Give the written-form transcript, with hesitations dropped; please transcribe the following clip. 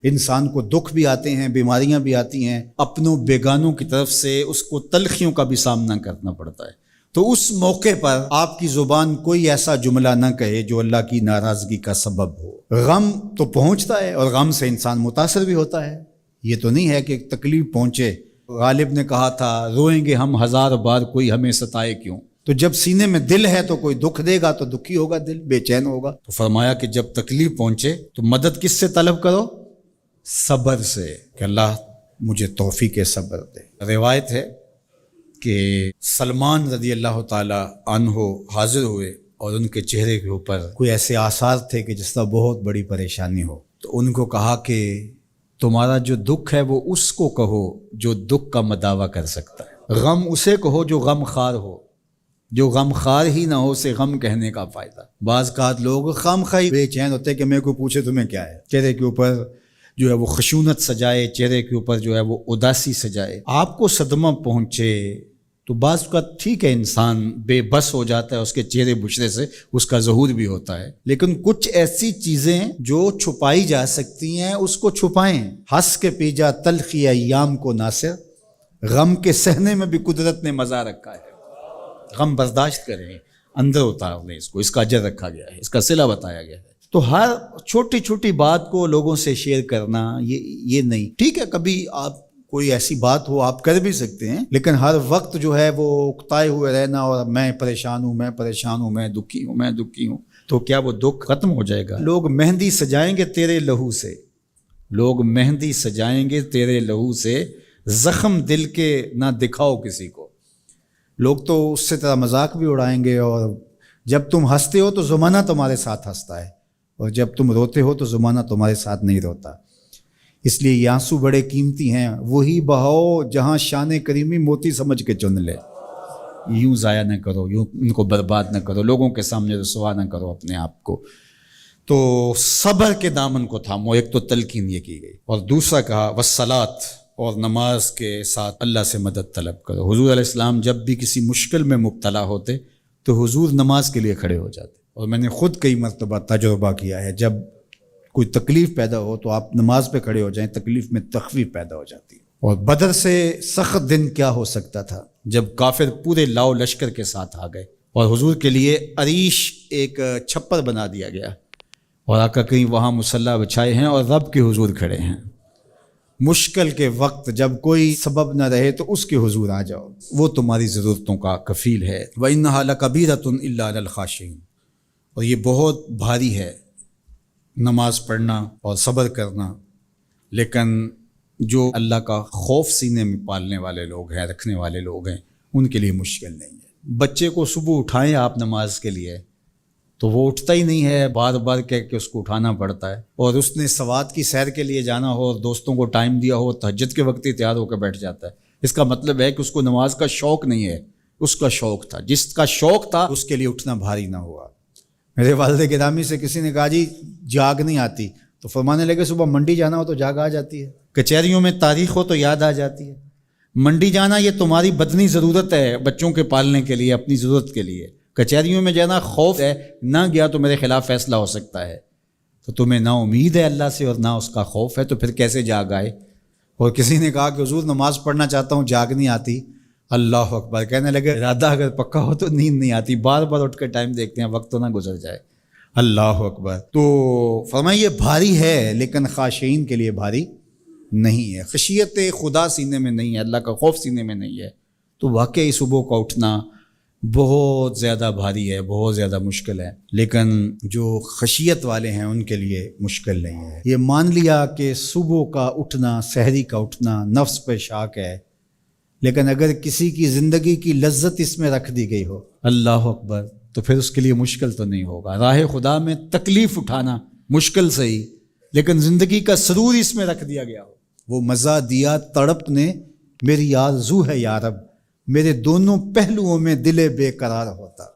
انسان کو دکھ بھی آتے ہیں، بیماریاں بھی آتی ہیں، اپنوں بیگانوں کی طرف سے اس کو تلخیوں کا بھی سامنا کرنا پڑتا ہے۔ تو اس موقع پر آپ کی زبان کوئی ایسا جملہ نہ کہے جو اللہ کی ناراضگی کا سبب ہو۔ غم تو پہنچتا ہے اور غم سے انسان متاثر بھی ہوتا ہے۔ یہ تو نہیں ہے کہ ایک تکلیف پہنچے۔ غالب نے کہا تھا روئیں گے ہم ہزار بار کوئی ہمیں ستائے کیوں۔ تو جب سینے میں دل ہے تو کوئی دکھ دے گا تو دکھی ہوگا، دل بے چین ہوگا۔ تو فرمایا کہ جب تکلیف پہنچے تو مدد کس سے طلب کرو؟ صبر سے، کہ اللہ مجھے توفیق صبر دے۔ روایت ہے کہ سلمان رضی اللہ تعالی عنہ حاضر ہوئے اور ان کے چہرے کے اوپر کوئی ایسے آثار تھے کہ جس طرح بہت بڑی پریشانی ہو۔ تو ان کو کہا کہ تمہارا جو دکھ ہے وہ اس کو کہو جو دکھ کا مداوع کر سکتا ہے، غم اسے کہو جو غم خار ہو، جو غم خار ہی نہ ہو اسے غم کہنے کا فائدہ۔ بعض اوقات لوگ خام خواہ بے چین ہوتے کہ میرے کو پوچھے تمہیں کیا ہے، چہرے کے اوپر جو ہے وہ خشونت سجائے، چہرے کے اوپر جو ہے وہ اداسی سجائے۔ آپ کو صدمہ پہنچے تو بعض اوقات ٹھیک ہے، انسان بے بس ہو جاتا ہے، اس کے چہرے بشرے سے اس کا ظہور بھی ہوتا ہے، لیکن کچھ ایسی چیزیں جو چھپائی جا سکتی ہیں اس کو چھپائیں۔ ہنس کے پی جا تلخی ایام کو ناصر، غم کے سہنے میں بھی قدرت نے مزہ رکھا ہے۔ غم برداشت کریں، اندر اتار لیں اس کو، اس کا اجر رکھا گیا ہے، اس کا صلہ بتایا گیا ہے۔ تو ہر چھوٹی چھوٹی بات کو لوگوں سے شیئر کرنا یہ نہیں ٹھیک ہے، کبھی آپ کوئی ایسی بات ہو آپ کر بھی سکتے ہیں، لیکن ہر وقت جو ہے وہ اکتائے ہوئے رہنا اور میں پریشان ہوں، میں پریشان ہوں، میں دکھی ہوں، میں دکھی ہوں، تو کیا وہ دکھ ختم ہو جائے گا؟ لوگ مہندی سجائیں گے تیرے لہو سے، لوگ مہندی سجائیں گے تیرے لہو سے، زخم دل کے نہ دکھاؤ کسی کو۔ لوگ تو اس سے طرح مذاق بھی اڑائیں گے، اور جب تم ہنستے ہو تو زمانہ تمہارے ساتھ ہنستا ہے، اور جب تم روتے ہو تو زمانہ تمہارے ساتھ نہیں روتا۔ اس لیے یہ آنسو بڑے قیمتی ہیں، وہی بہاؤ جہاں شان کریمی موتی سمجھ کے چن لے۔ یوں ضائع نہ کرو، یوں ان کو برباد نہ کرو، لوگوں کے سامنے رسوا نہ کرو اپنے آپ کو۔ تو صبر کے دامن کو تھامو، ایک تو تلقین یہ کی گئی، اور دوسرا کہا والصلاۃ، اور نماز کے ساتھ اللہ سے مدد طلب کرو۔ حضور علیہ السلام جب بھی کسی مشکل میں مبتلا ہوتے تو حضور نماز کے لیے کھڑے ہو جاتے، اور میں نے خود کئی مرتبہ تجربہ کیا ہے، جب کوئی تکلیف پیدا ہو تو آپ نماز پہ کھڑے ہو جائیں، تکلیف میں تخفیف پیدا ہو جاتی ہے۔ اور بدر سے سخت دن کیا ہو سکتا تھا جب کافر پورے لاؤ لشکر کے ساتھ آ گئے، اور حضور کے لیے عریش ایک چھپر بنا دیا گیا، اور آقا کہیں وہاں مصلی بچھائے ہیں اور رب کے حضور کھڑے ہیں۔ مشکل کے وقت جب کوئی سبب نہ رہے تو اس کے حضور آ جاؤ، وہ تمہاری ضرورتوں کا کفیل ہے۔ وَإِنَّهَا لَكَبِيرَةٌ إِلَّا عَلَى الْخَاشِعِينَ، اور یہ بہت بھاری ہے نماز پڑھنا اور صبر کرنا، لیکن جو اللہ کا خوف سینے میں پالنے والے لوگ ہیں، رکھنے والے لوگ ہیں، ان کے لیے مشکل نہیں ہے۔ بچے کو صبح اٹھائیں آپ نماز کے لیے تو وہ اٹھتا ہی نہیں ہے، بار بار کہہ کے اس کو اٹھانا پڑتا ہے، اور اس نے سوات کی سیر کے لیے جانا ہو اور دوستوں کو ٹائم دیا ہو، تہجد کے وقت ہی تیار ہو کے بیٹھ جاتا ہے۔ اس کا مطلب ہے کہ اس کو نماز کا شوق نہیں ہے، اس کا شوق تھا، جس کا شوق تھا اس کے لیے اٹھنا بھاری نہ ہوا۔ میرے والد گرامی سے کسی نے کہا جی جاگ نہیں آتی، تو فرمانے لگے صبح منڈی جانا ہو تو جاگ آ جاتی ہے، کچہریوں میں تاریخ ہو تو یاد آ جاتی ہے۔ منڈی جانا یہ تمہاری بدنی ضرورت ہے بچوں کے پالنے کے لیے، اپنی ضرورت کے لیے۔ کچہریوں میں جانا خوف ہے، نہ گیا تو میرے خلاف فیصلہ ہو سکتا ہے، تو تمہیں نہ امید ہے اللہ سے اور نہ اس کا خوف ہے، تو پھر کیسے جاگ آئے؟ اور کسی نے کہا کہ حضور نماز پڑھنا چاہتا ہوں، جاگ نہیں آتی۔ اللہ اکبر، کہنے لگے ارادہ اگر پکا ہو تو نیند نہیں آتی، بار بار اٹھ کے ٹائم دیکھتے ہیں وقت تو نہ گزر جائے۔ اللہ اکبر۔ تو فرمایا یہ بھاری ہے لیکن خاشعین کے لیے بھاری نہیں ہے، خشیت خدا سینے میں نہیں ہے، اللہ کا خوف سینے میں نہیں ہے، تو واقعی صبح کا اٹھنا بہت زیادہ بھاری ہے، بہت زیادہ مشکل ہے، لیکن جو خشیت والے ہیں ان کے لیے مشکل نہیں ہے۔ یہ مان لیا کہ صبح کا اٹھنا، سحری کا اٹھنا نفس پہ شاک ہے، لیکن اگر کسی کی زندگی کی لذت اس میں رکھ دی گئی ہو، اللہ اکبر، تو پھر اس کے لیے مشکل تو نہیں ہوگا۔ راہ خدا میں تکلیف اٹھانا مشکل صحیح، لیکن زندگی کا سرور اس میں رکھ دیا گیا ہو۔ وہ مزہ دیا تڑپ نے میری آرزو ہے یا رب، میرے دونوں پہلوؤں میں دل بے قرار ہوتا۔